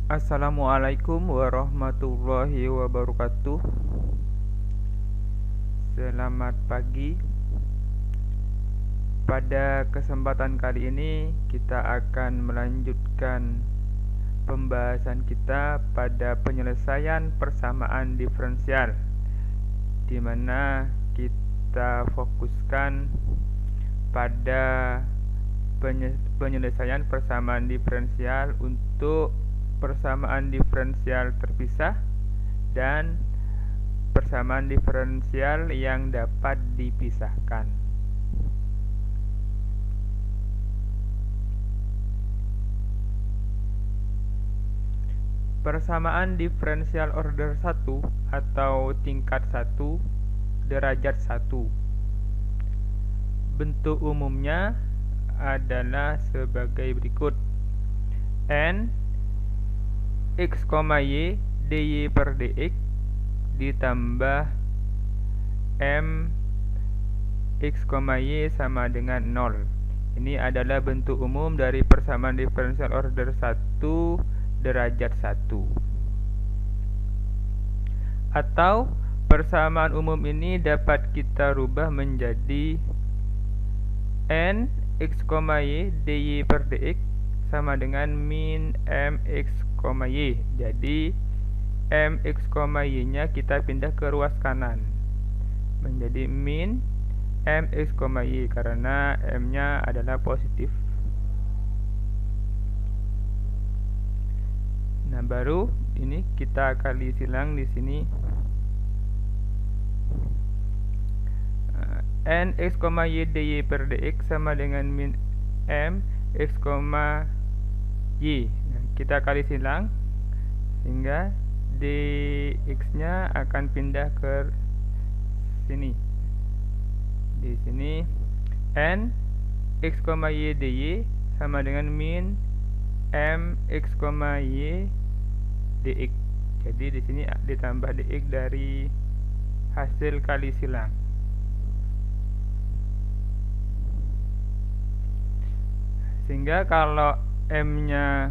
Assalamualaikum warahmatullahi wabarakatuh. Selamat pagi. Pada kesempatan kali ini kita akan melanjutkan pembahasan kita pada penyelesaian persamaan diferensial, di mana kita fokuskan pada penyelesaian persamaan diferensial untuk persamaan diferensial terpisah dan persamaan diferensial yang dapat dipisahkan. Persamaan diferensial order 1 atau tingkat 1 derajat 1. Bentuk umumnya adalah sebagai berikut. N x, y dy per dx ditambah m x, y sama dengan 0. Ini adalah bentuk umum dari persamaan diferensial order 1 derajat 1. Atau persamaan umum ini dapat kita rubah menjadi n x, y dy per dx sama dengan min mx, y. Jadi mx, y nya kita pindah ke ruas kanan menjadi min mx, y karena m nya adalah positif. Nah, baru ini kita kali silang di sini. N x, y dy per dx sama dengan min m x, y. Nah, kita kali silang sehingga dx nya akan pindah ke sini. Di sini n x, y dy sama dengan min m x, y dx. Jadi di sini ditambah dx dari hasil kali silang. Sehingga kalau m-nya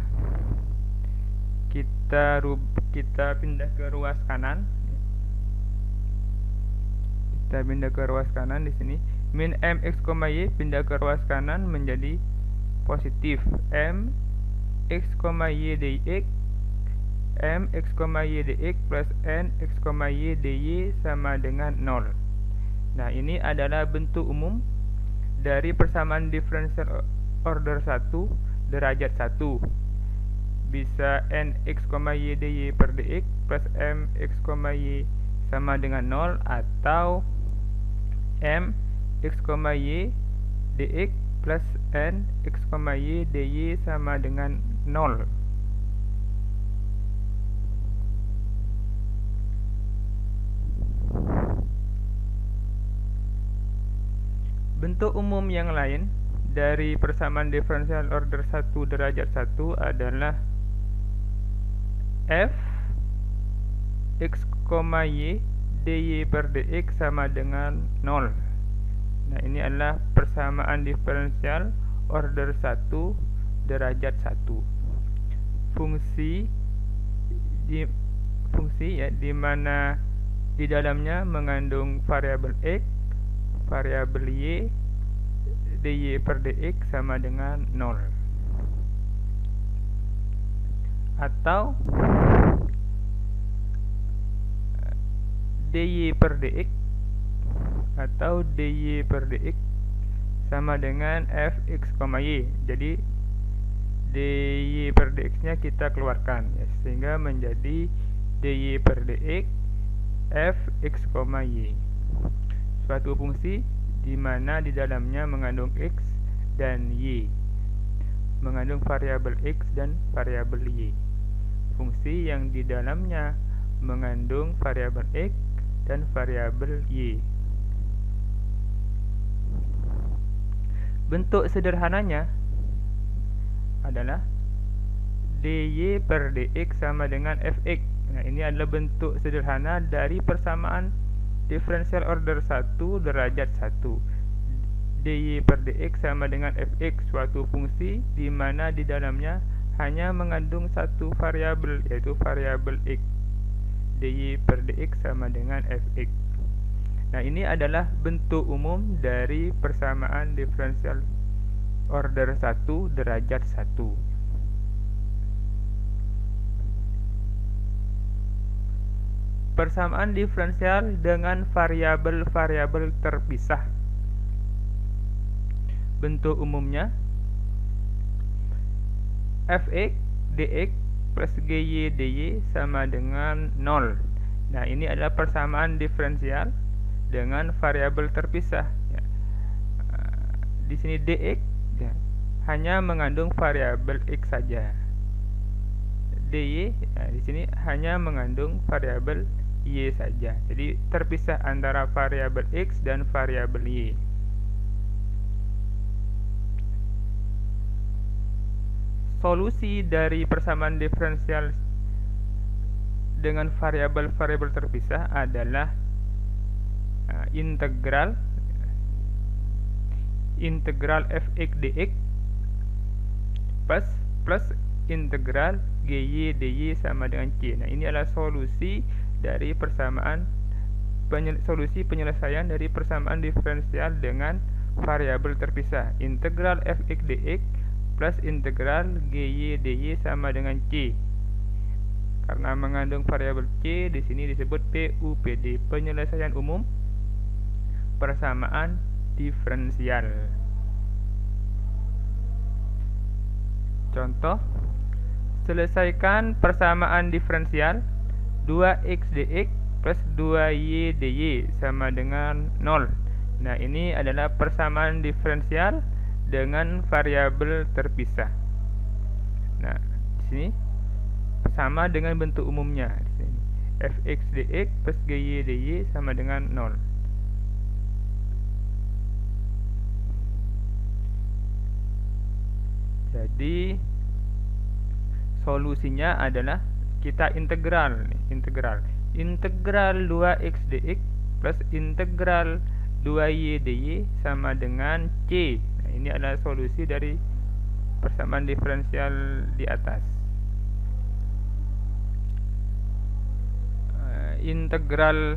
kita pindah ke ruas kanan. Kita pindah ke ruas kanan di sini. Min mx, y pindah ke ruas kanan menjadi positif m x, y dx m x, y dx plus n x, y dy sama dengan 0. Nah, ini adalah bentuk umum dari persamaan diferensial order 1 derajat 1. Bisa n x, y dy per dx plus m x, y sama dengan 0 atau m x, y dx plus n x, y dy sama dengan 0. Bentuk umum yang lain dari persamaan diferensial order 1 derajat 1 adalah f x, y dy per dx sama dengan 0. Nah, ini adalah persamaan diferensial order 1 derajat 1. Fungsi di mana di dalamnya mengandung variabel x, variabel y, dy per dx sama dengan 0. Atau dy per dx atau dy per dx sama dengan fx, y. Jadi dy per dx nya kita keluarkan ya, sehingga menjadi dy per dx fx, y. Suatu fungsi di mana di dalamnya mengandung x dan y, mengandung variabel x dan variabel y. Fungsi yang di dalamnya mengandung variabel x dan variabel y. Bentuk sederhananya adalah dy per dx sama dengan fx. Nah, ini adalah bentuk sederhana dari persamaan diferensial order 1 derajat 1. dy per dx sama dengan fx, suatu fungsi di mana di dalamnya hanya mengandung satu variabel, yaitu variabel x. dy per dx sama dengan fx. Nah, ini adalah bentuk umum dari persamaan diferensial order 1 derajat 1. Persamaan diferensial dengan variabel-variabel terpisah. Bentuk umumnya fx dx plus gy dy sama dengan 0. Nah, ini adalah persamaan diferensial dengan variabel terpisah. Ya. Di sini dx ya, hanya mengandung variabel x saja. dy ya, di sini hanya mengandung variabel y saja. Jadi terpisah antara variabel x dan variabel y. Solusi dari persamaan diferensial dengan variabel-variabel terpisah adalah integral fx dx plus integral gy dy sama dengan c. Nah, ini adalah solusi dari solusi penyelesaian dari persamaan diferensial dengan variabel terpisah. Integral fx dx plus integral gy dy sama dengan c. Karena mengandung variabel c, di sini disebut PUPD, penyelesaian umum persamaan diferensial. Contoh, selesaikan persamaan diferensial 2x dx plus 2y dy sama dengan 0. Nah, ini adalah persamaan diferensial dengan variabel terpisah. Nah, di sini sama dengan bentuk umumnya. Di sini fx dx plus gy dy sama dengan 0. Jadi solusinya adalah kita integral 2x dx plus integral 2y dy sama dengan c. Nah, ini adalah solusi dari persamaan diferensial di atas. Integral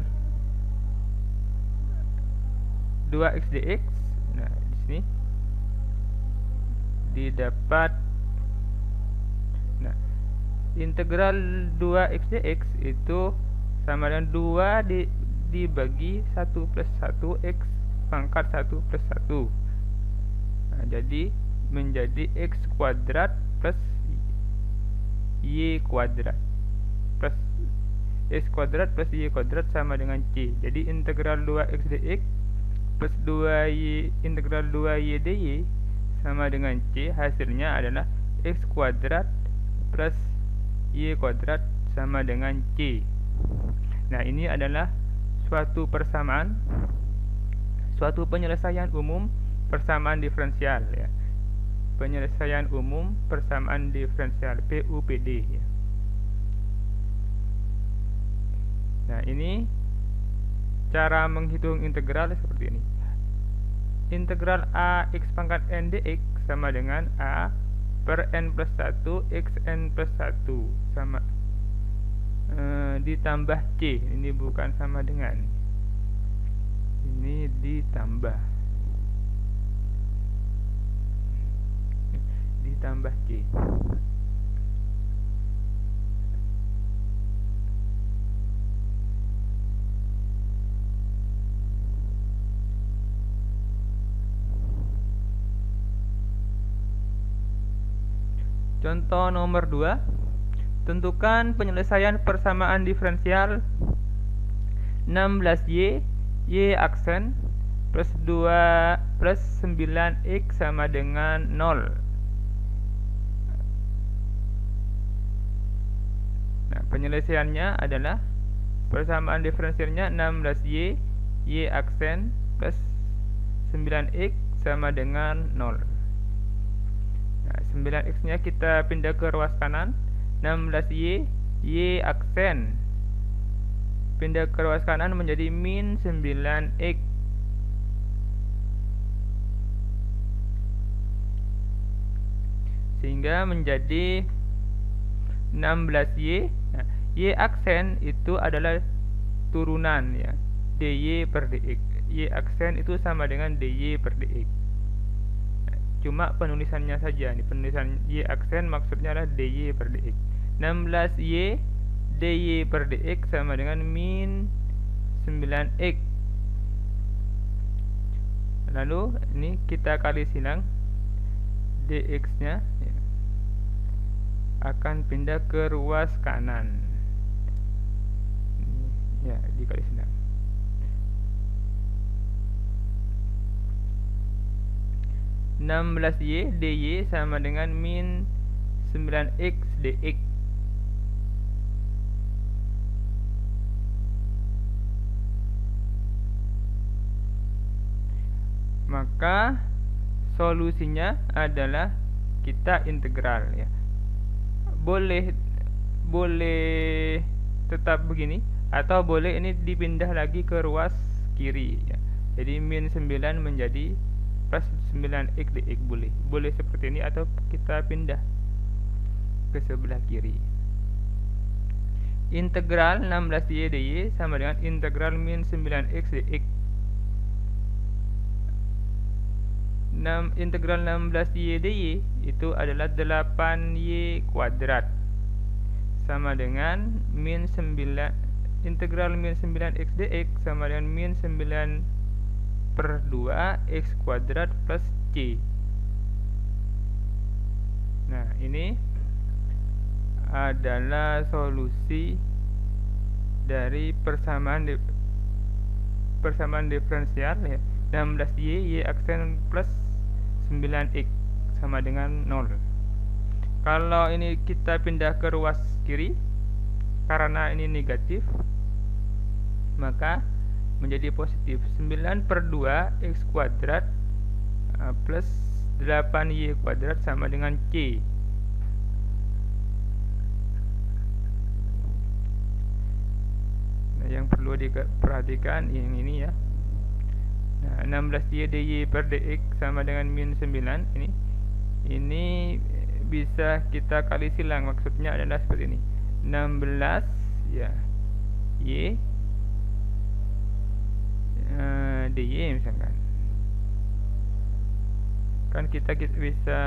2x dx, nah di sini didapat, nah integral 2x dx itu sama dengan 2 dibagi 1 plus 1 x pangkat 1 plus 1. Nah, jadi menjadi x kuadrat plus y kuadrat plus x kuadrat plus y kuadrat sama dengan c. Jadi integral 2x dx plus 2y integral 2y dy sama dengan c, hasilnya adalah x kuadrat plus y kuadrat sama dengan c. Nah, ini adalah suatu penyelesaian umum persamaan diferensial ya. Penyelesaian umum persamaan diferensial PUPD ya. Nah, ini cara menghitung integral seperti ini. Integral a x pangkat n dx sama dengan a per n plus 1 x n plus 1 sama ditambah c. Ini bukan sama dengan, ini ditambah c. Contoh nomor 2, tentukan penyelesaian persamaan diferensial 16y y aksen plus 2 plus 9x sama dengan 0. Nah, penyelesaiannya adalah persamaan diferensialnya 16y y aksen plus 9x sama dengan 0. Nah, 9x nya kita pindah ke ruas kanan, 16y y aksen pindah ke ruas kanan menjadi min 9x. sehingga menjadi 16Y. Nah, Y aksen itu adalah turunan ya, dy per dx. Y aksen itu sama dengan dy per dx. Cuma penulisannya saja nih, penulisan y aksen maksudnya adalah dy per dx. 16y dy per dx sama dengan min 9x. Lalu ini kita kali silang, dx nya ya, akan pindah ke ruas kanan ya, dikali silang. y dy sama dengan min 9x dx. Maka solusinya adalah kita integral ya. Boleh tetap begini, atau boleh ini dipindah lagi ke ruas kiri ya. Jadi min 9 menjadi plus 9x dx, boleh seperti ini, atau kita pindah ke sebelah kiri. Integral 16y dy sama dengan integral min 9x dx. Integral 16y dy itu adalah 8y kuadrat sama dengan min 9, integral min 9x dx sama dengan min 9 per 2 x kuadrat plus c. Nah, ini adalah solusi dari persamaan diferensial ya, 16y y aksen plus 9x sama dengan 0. Kalau ini kita pindah ke ruas kiri, karena ini negatif, maka menjadi positif. 9 per 2 x kuadrat plus 8y kuadrat sama dengan c. Nah, yang perlu diperhatikan yang ini ya. Nah, 16y dy per dx sama dengan min 9 ini bisa kita kali silang, maksudnya adalah seperti ini. 16 ya y dy misalkan. Kan kita bisa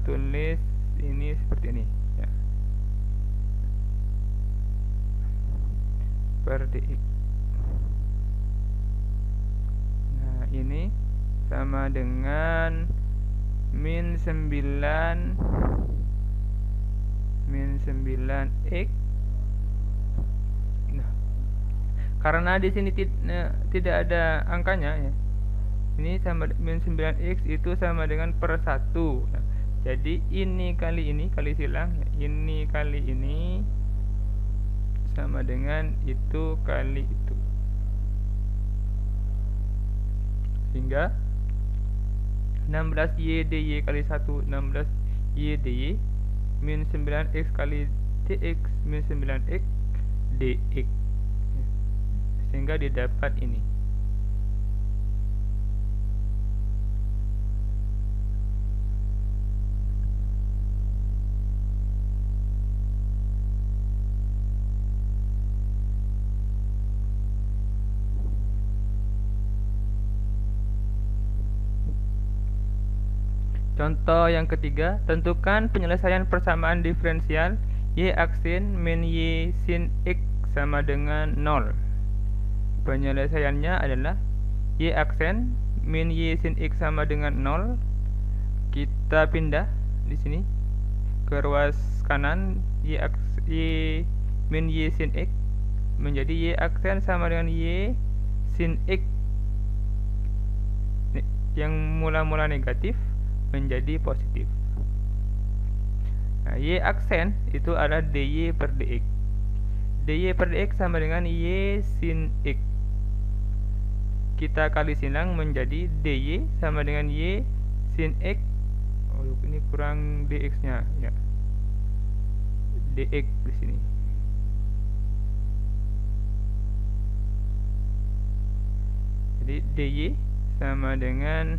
tulis ini seperti ini ya. Per dx. Ini sama dengan min 9x. Nah, karena di sini tidak ada angkanya ya, ini sama min 9x itu sama dengan per 1. Nah, jadi ini kali silang ya. Ini kali ini sama dengan itu kali itu, sehingga 16y dy kali 1 16y dy min 9x kali dx min 9x dx, sehingga didapat ini. Contoh yang ketiga, tentukan penyelesaian persamaan diferensial y aksin min y sin x sama dengan 0. Penyelesaiannya adalah y aksen min y sin x sama dengan 0. Kita pindah di sini ke ruas kanan, y min y sin x menjadi y aksen sama dengan y sin x yang mula-mula negatif menjadi positif. Nah, y aksen itu adalah dy per dx. Dy per dx sama dengan y sin x. Kita kali silang menjadi dy sama dengan y sin x. Oh, ini kurang dx-nya ya. Dx di sini. Jadi dy sama dengan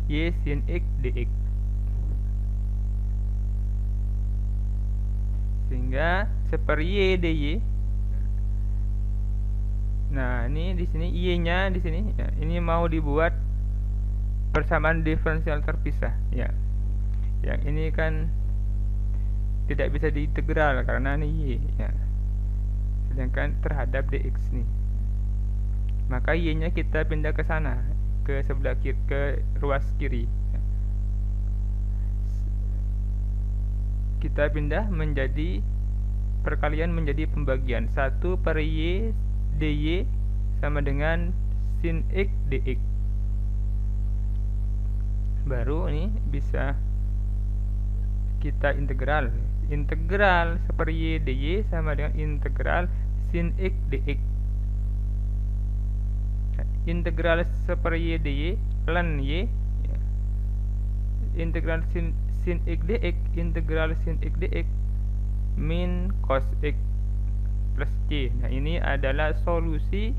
y sin x dx. sehingga seper Y dy. Nah, ini di sini Y-nya di sini ya, ini mau dibuat persamaan diferensial terpisah ya. Yang ini kan tidak bisa diintegral karena ini Y ya. Sedangkan terhadap dx nih. Maka Y-nya kita pindah ke sana, ke sebelah kiri, ke ruas kiri. Kita pindah menjadi perkalian menjadi pembagian 1 per Y dy sama dengan sin x dx. Baru ini bisa kita integral. Integral seper Y dy sama dengan integral sin x dx. Integral seper Y dy ln Y ya. Integral sin x dx, integral sin x dx min cos x plus c. Nah, ini adalah solusi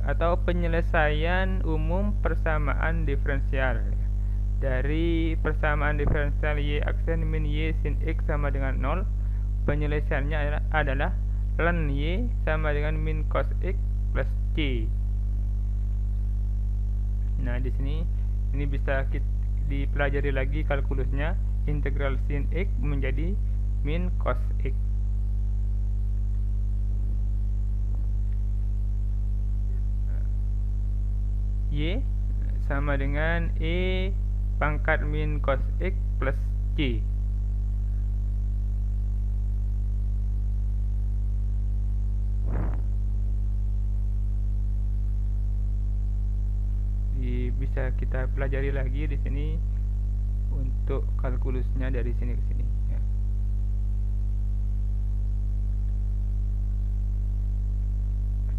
atau penyelesaian umum persamaan diferensial. Dari persamaan diferensial Y aksen min Y sin x sama dengan 0, penyelesaiannya adalah ln Y sama dengan min cos x plus c. Nah, di sini ini bisa dipelajari lagi kalkulusnya. Integral sin x menjadi min cos x. Y sama dengan E pangkat min cos x plus c. Bisa kita pelajari lagi di sini untuk kalkulusnya dari sini ke sini ya.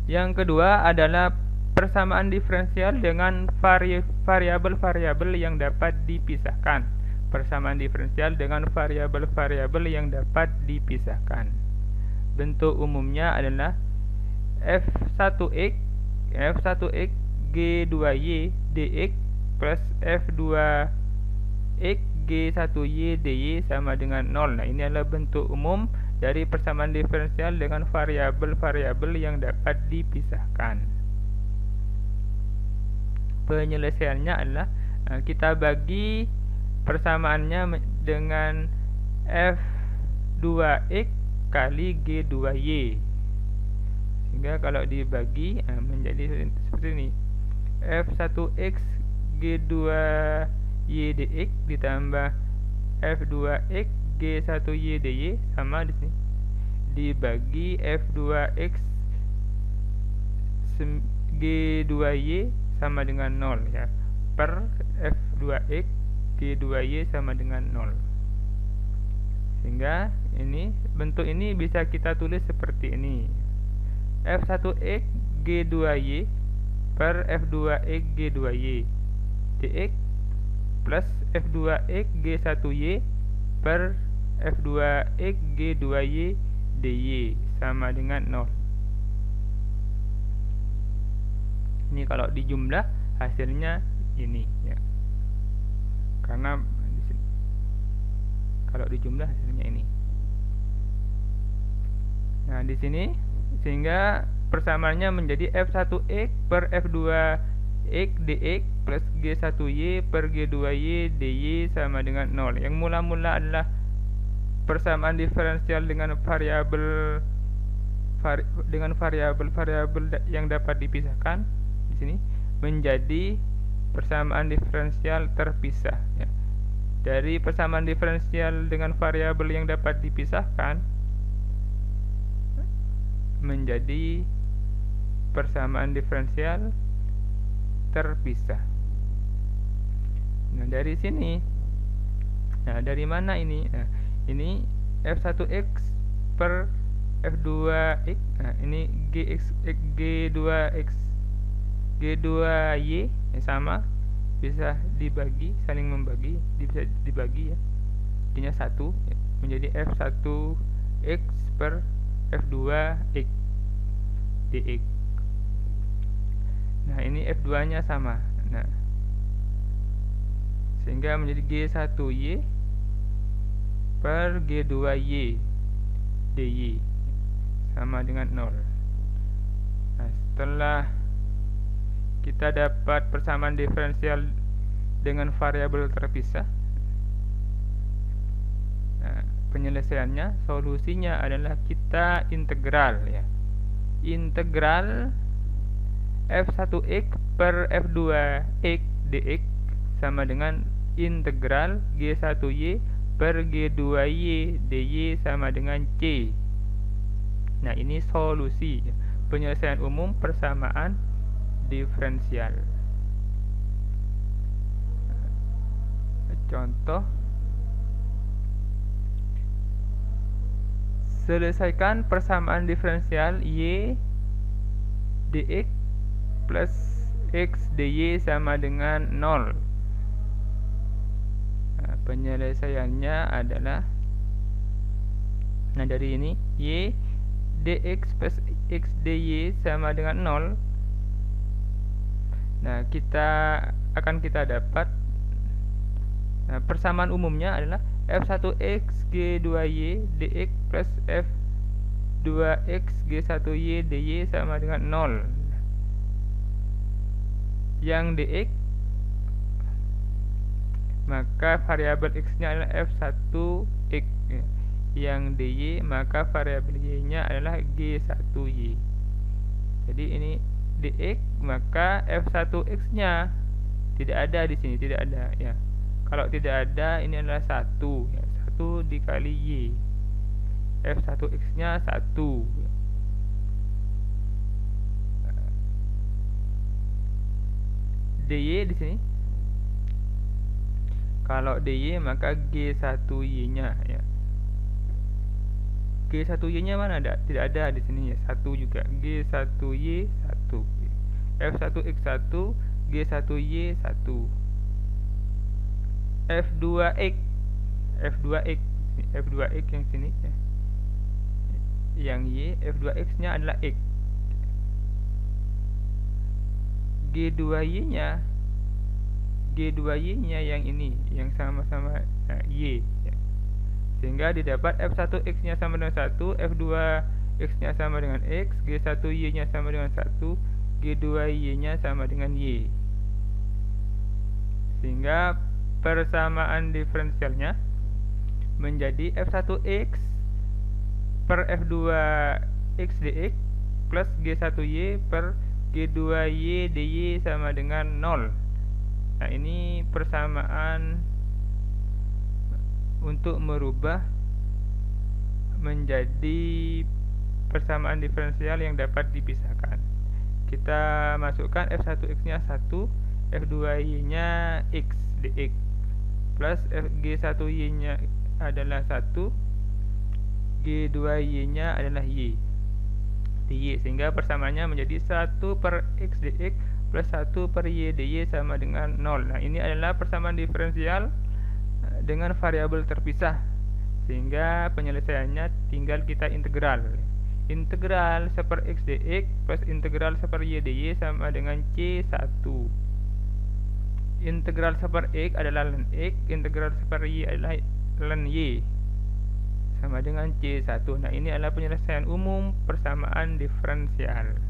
Yang kedua adalah persamaan diferensial dengan variabel-variabel yang dapat dipisahkan. Persamaan diferensial dengan variabel-variabel yang dapat dipisahkan. Bentuk umumnya adalah f1x g2y dx plus f2x g1y dy sama dengan 0. Nah, ini adalah bentuk umum dari persamaan diferensial dengan variabel-variabel yang dapat dipisahkan. Penyelesaiannya adalah kita bagi persamaannya dengan f2x kali g2y. Sehingga kalau dibagi menjadi seperti ini. f1x g2y dx ditambah f2x g1y dy sama di sini dibagi f2x g2y sama dengan 0 ya, per f2x g2y sama dengan 0. Sehingga ini bentuk ini bisa kita tulis seperti ini. f1x g2y per f2x g2y dx plus f2x g1y per f2x g2y dy sama dengan 0. Ini kalau dijumlah hasilnya ini ya. Karena kalau dijumlah hasilnya ini. Nah, di sini sehingga persamaannya menjadi f1x per f2x dx plus g1y per g2y dy sama dengan 0. Yang mula-mula adalah persamaan diferensial dengan variabel yang dapat dipisahkan di sini menjadi persamaan diferensial terpisah ya. Dari persamaan diferensial dengan variabel yang dapat dipisahkan menjadi persamaan diferensial terpisah. Nah, dari sini, nah dari mana ini? Nah, ini f1x per f2x. Nah, ini g2y sama bisa dibagi, saling membagi, bisa dibagi ya. Intinya 1 ya, menjadi f1x per f2x dx. Nah, ini f2 nya sama. Nah, sehingga menjadi g1y per g2y dy sama dengan 0. Nah, setelah kita dapat persamaan diferensial dengan variabel terpisah, nah, penyelesaiannya, solusinya adalah kita integral ya. Integral f1x per f2x dx sama dengan integral g1y per g2y dy sama dengan c. Nah, ini solusi penyelesaian umum persamaan diferensial. Contoh, selesaikan persamaan diferensial y dx plus x dy sama dengan 0. Nah, penyelesaiannya adalah, nah dari ini y dx plus x dy sama dengan 0. Nah, kita dapat, nah, persamaan umumnya adalah f1x g2y dx plus f2x g1y dy sama dengan 0. Yang dx, maka variabel x-nya adalah f1x. Yang dy, maka variabel y-nya adalah g1y. Jadi ini dx, maka f1x-nya tidak ada di sini, tidak ada ya. Kalau tidak ada, ini adalah 1 ya. 1 dikali y. f1x-nya 1. dy di sini. Kalau dy, maka g1y-nya ya. G1y-nya mana ada? Tidak ada di sini ya. 1 juga. G1y 1. F1x 1, G1y 1. F2x yang sini ya. Yang y, F2x-nya adalah x. G2y-nya yang ini, yang sama-sama y ya. Sehingga didapat f1x-nya sama dengan 1, f2x-nya sama dengan x, g1y-nya sama dengan 1, g2y-nya sama dengan y. Sehingga persamaan diferensialnya menjadi f1x per f2x dx plus g1y per g2y dy sama dengan 0. Nah, ini persamaan untuk merubah menjadi persamaan diferensial yang dapat dipisahkan. Kita masukkan f1x-nya 1, f2y-nya x dx plus g1y-nya adalah 1, g2y-nya adalah y dy, sehingga persamaannya menjadi 1 per x dx plus 1 per y dy sama dengan 0. Nah, ini adalah persamaan diferensial dengan variabel terpisah, sehingga penyelesaiannya tinggal kita integral. Integral 1 per x dx plus integral 1 per y dy sama dengan c1. Integral 1 per x adalah ln x, integral 1 per y adalah ln y sama dengan c1. Nah, ini adalah penyelesaian umum persamaan diferensial.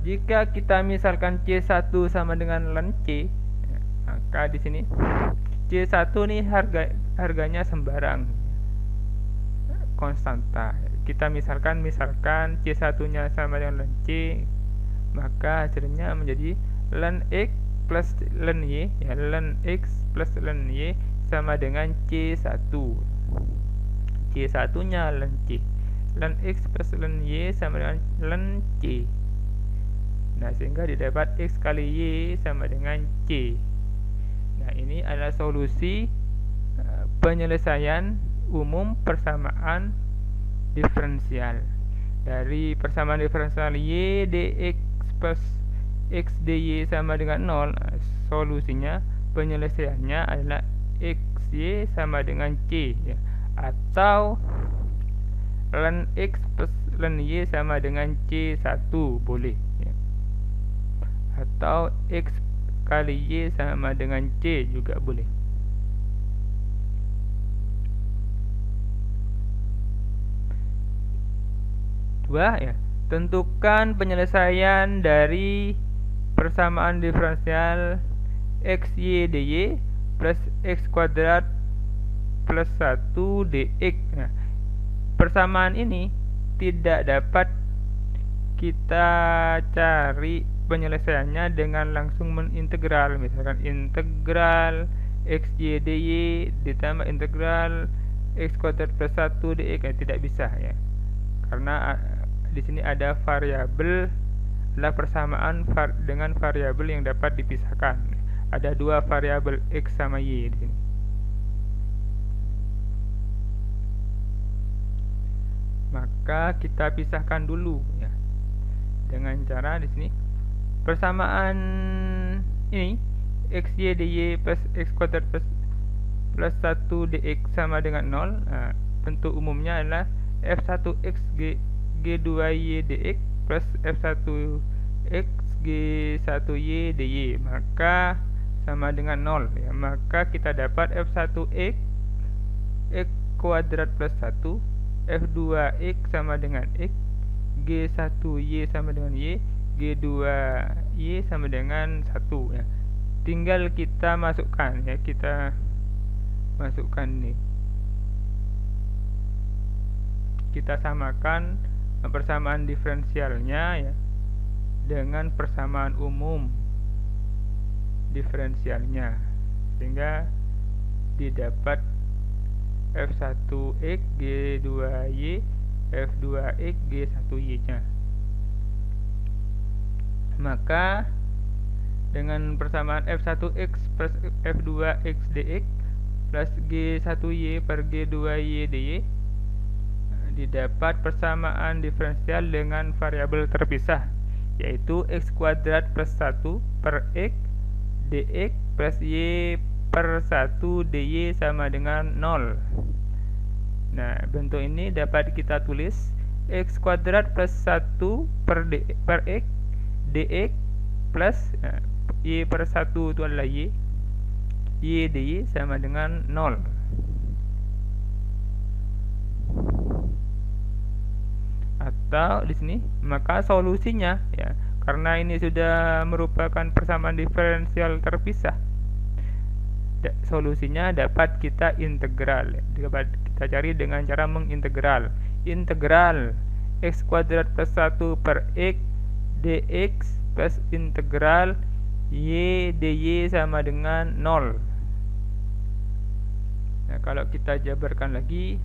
Jika kita misalkan c1 sama dengan ln c, maka di sini c1 nih harganya sembarang, konstanta. Kita misalkan c1-nya sama dengan ln c, maka hasilnya menjadi ln x plus ln y ya, ln x plus ln y sama dengan c1. C1-nya ln c. Ln x plus ln y sama dengan ln c. Nah, sehingga didapat x kali y sama dengan c. Nah, ini adalah solusi penyelesaian umum persamaan diferensial. Dari persamaan diferensial y dx plus x dy sama dengan 0, solusinya penyelesaiannya adalah xy sama dengan c ya. Atau ln x plus ln y sama dengan c1 boleh ya. Atau x kali y sama dengan c juga boleh. 2 ya. Tentukan penyelesaian dari persamaan diferensial x y dy plus x kuadrat plus 1 dx. Nah, persamaan ini tidak dapat kita cari penyelesaiannya dengan langsung mengintegral. Misalkan integral x y dy ditambah integral x kuadrat plus 1 dx, tidak bisa ya. Karena di sini ada variabel, adalah persamaan dengan variabel yang dapat dipisahkan. Ada dua variabel x sama y di sini. Maka kita pisahkan dulu ya. Dengan cara di sini persamaan ini x y dy plus x kuadrat plus 1 dx sama dengan 0. Nah, bentuk umumnya adalah f1x g2y dx plus f1x g1y dy, maka sama dengan 0 ya. Maka kita dapat f1x x kuadrat plus 1, f2x sama dengan x, g1y sama dengan y, g2y sama dengan 1 ya. Tinggal kita masukkan ya, kita masukkan nih. Kita samakan persamaan diferensialnya ya dengan persamaan umum diferensialnya, sehingga didapat f1x g2y f2x g1y nya. Maka dengan persamaan f1x plus f2x dx plus g1y per g2y dy didapat persamaan diferensial dengan variabel terpisah, yaitu x kuadrat plus 1 per x dx plus y per 1 dy sama dengan 0. Nah, bentuk ini dapat kita tulis x kuadrat plus 1 per x dx plus y per 1 itu adalah y dy sama dengan 0. Atau di sini maka solusinya ya, karena ini sudah merupakan persamaan diferensial terpisah, solusinya dapat kita integral. Dapat kita cari dengan cara mengintegral. Integral x kuadrat plus 1 per x dx plus integral y dy sama dengan 0. Nah, kalau kita jabarkan lagi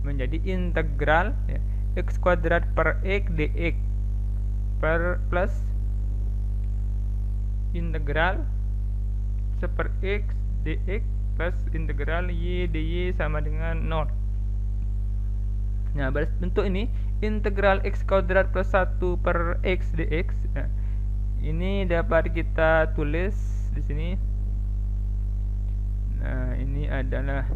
menjadi integral ya, x kuadrat per x dx per plus integral seper x dx plus integral y dy sama dengan 0. Nah, bentuk ini integral x kuadrat plus 1 per x dx. Nah, ini dapat kita tulis di sini. Nah, ini adalah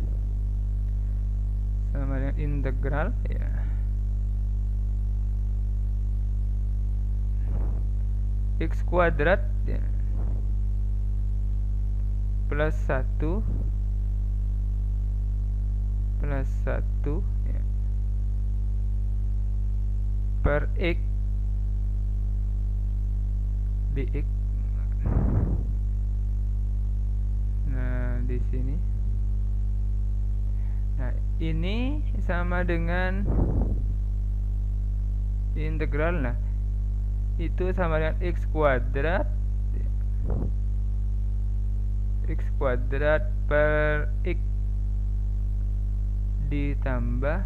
sama dengan integral ya, x kuadrat ya, plus 1 ya, per x dx. Nah, di sini. Nah, ini sama dengan integral. Nah, itu sama dengan x kuadrat per x ditambah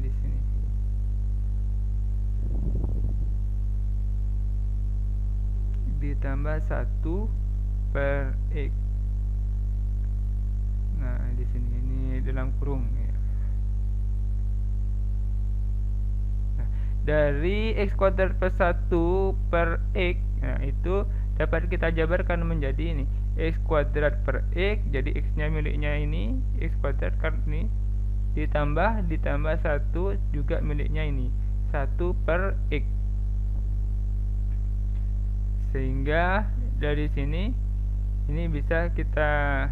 di sini ditambah 1 per x. Nah, di sini ini dalam kurung ya. Nah, dari x kuadrat plus 1 per x, nah itu dapat kita jabarkan menjadi ini x kuadrat per x, jadi x nya miliknya ini x kuadrat kan ini ditambah 1 juga miliknya ini 1 per x, sehingga dari sini ini bisa kita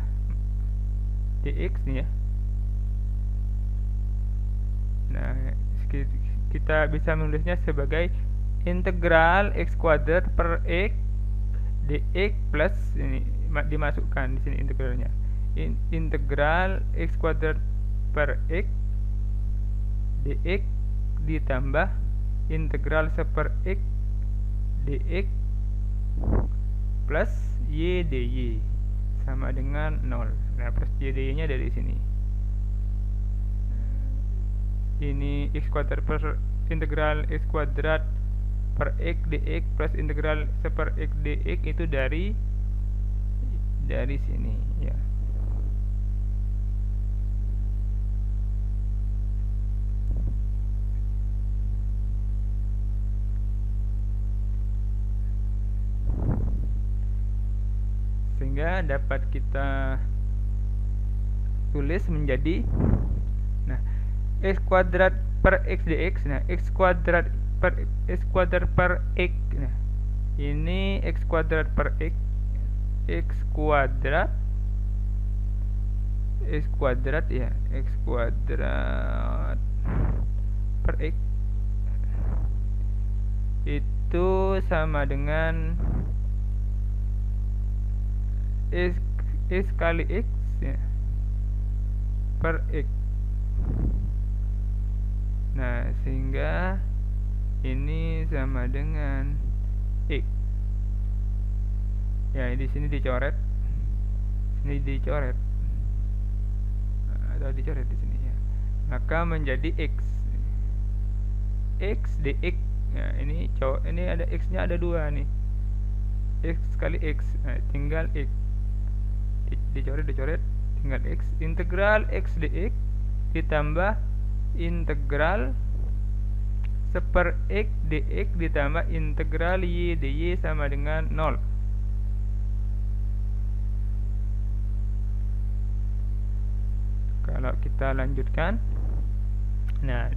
dx nih ya, Nah, kita bisa menulisnya sebagai integral x kuadrat per x dx plus ini dimasukkan di sini integralnya. Integral x kuadrat per x dx ditambah integral 1/x dx plus y dy sama dengan 0. Nah, plus y dy nya dari sini. Ini x kuadrat per integral x kuadrat per x dx plus integral 1/x dx itu dari sini ya. Sehingga dapat kita tulis menjadi, nah, x kuadrat per x dx, nah x kuadrat per x nah ini x kuadrat per x kuadrat ya, x kuadrat per x itu sama dengan x kali x ya, per x. Nah, sehingga ini sama dengan x. Ya, di sini dicoret. Sini dicoret. Atau dicoret di sini ya. Maka menjadi x. X dx. Nah, ini ada x-nya ada 2 nih. X kali x. Nah, tinggal x. Dicoret tinggal x. Integral x dx ditambah integral 1/x dx ditambah integral y dy sama dengan 0. Kalau kita lanjutkan, nah,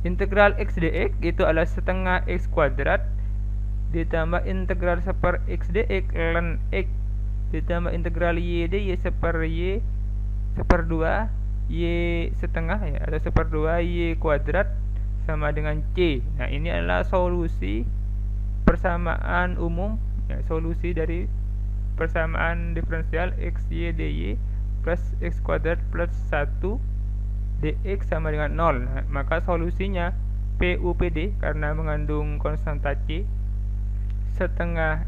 integral x dx itu adalah setengah x kuadrat ditambah integral 1/x dx ln x ditambah integral y dy 1/y 1/2 y setengah ya, atau 1/2 y kuadrat sama dengan c. Nah, ini adalah solusi persamaan umum ya, solusi dari persamaan diferensial x y dy plus x kuadrat plus 1 dx sama dengan 0. Nah, maka solusinya PUPD karena mengandung konstanta c setengah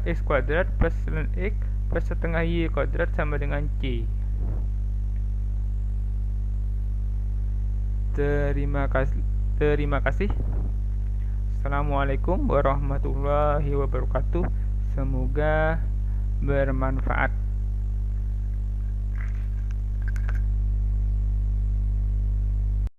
x kuadrat plus ln x plus setengah y kuadrat sama dengan c. Terima kasih. Assalamualaikum warahmatullahi wabarakatuh. Semoga bermanfaat.